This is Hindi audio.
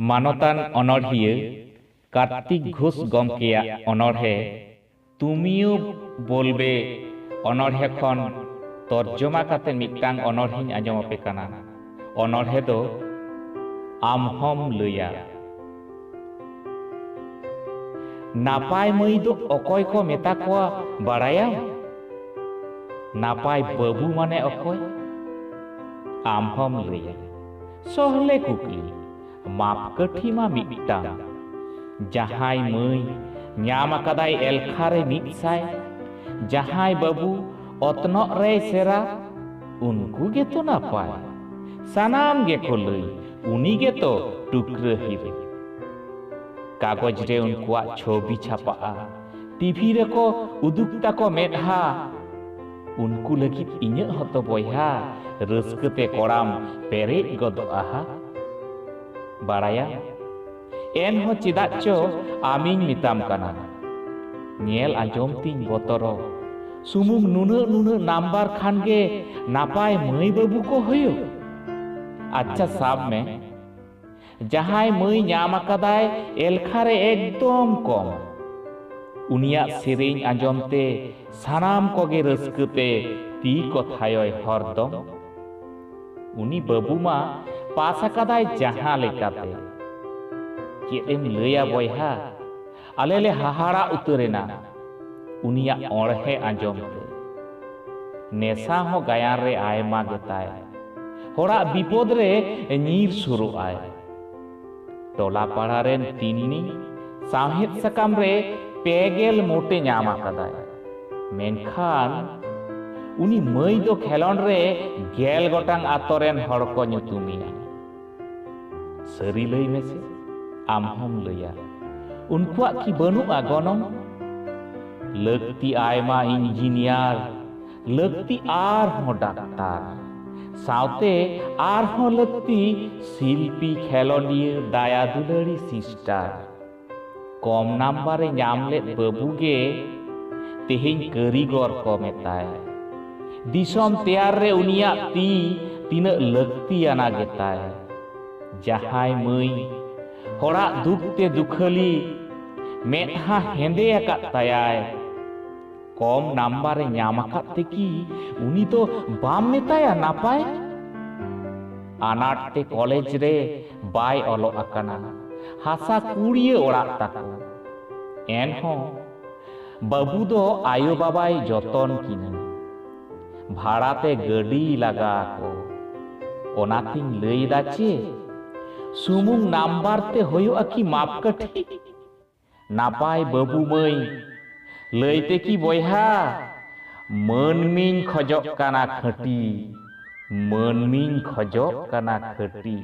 मानतान अनढ़िया कार्तिक घोष गमकेया अनढ़े तुमियो बोलबे अनढ़े खन तर्जमा काते मिटांग अनढ़िन आंजम आपे काना। अनढ़े दो आमहम लैया। नापाय मई दो अकय को मेता कोआ बाड़ाया? नापाय बाबू माने अकय? आमहम लैया। सहले कुकली मापकाठी मा मिटांग जहाय मई ᱧᱟᱢ ᱟᱠᱟᱫᱟᱭ ᱮᱞᱠᱷᱟ ᱨᱮ 100 ᱡᱟᱦᱟᱸᱭ ᱵᱟᱹᱵᱩ ᱚᱛᱱᱚᱜ ᱨᱮᱭ ᱥᱮᱨᱟ उनको गेतो नापाय सानाम गेको लई उनी गेतो टुकरा हिरे कागज रे उनकुआ छवि छापा टीवी रे को उदुक्ता को मेधा उनको लगित इᱧ हतो बयहा रस्कते कोड़ाम पेरे गदोआ बाड़ाया एन हो चिदाचो आमिन मिताम काना नेल आंजम तीन बतरो सुमुंग नुना नुना नंबर खान गे नापाय मई बाबू को होयो। अच्छा साब में जहाय मई ᱧᱟᱢ आकादाय एलखा रे एकदम कम उनिया सेरेñ आंजमते सानाम कोगे रस्कते ती को थायोय हरदम उनी बाबू मा पास आकादाय जहां लेकाते चेदेम लैया बयहा आलेले हाहाड़ा उतरेना उनिया अणहे आंजमते नेसा हो गायान रे आयमा गेताय होड़ा विपद रे नीर सुरु आय टोला पाड़ा रेन तिन्नी साहेब सकाम रे पेगेल मोटे ᱧᱟᱢ आकादाय मेनखान उनी मई दो खेलोन रे गेल गोटांग आतोरेन हड़ को ᱧᱩᱛᱩᱢᱤया सरी लई मेसे आमहम लैया उनकुआ की बनुआ गनम लगती आयमा इंजीनियर लगती आर हो डाक्टर सावते आर हो लगती शिल्पी खेलोनिया दाया दुलारी सिस्टर कम नंबर रे ᱧᱟᱢ लेद बाबू गे तेहिं कारीगर को मेताय दिसम तैयार रे उनिया ती तीन लगती आना गेताय जहाय मई होड़ा दुखते दुखली मेधा हेंदे आकात तायाय कम नंबर रे ᱧᱟᱢ आकाते की उनी तो बाम मेताया नापाय अनाटे कॉलेज रे बाय ओलो आकाना हासा कुड़िए ओड़ाग ताको एनहो बाबू दो आयो बाबाय जतन किना भाड़ाते गड़ी लगा को ओनातिन लैदा चे सुमुंग नंबर ते होयो अकी मापकाठी नापाय बाबू मई लैते की बयहा मनमिन खजक काना खटी मनमिन खजक काना खटी।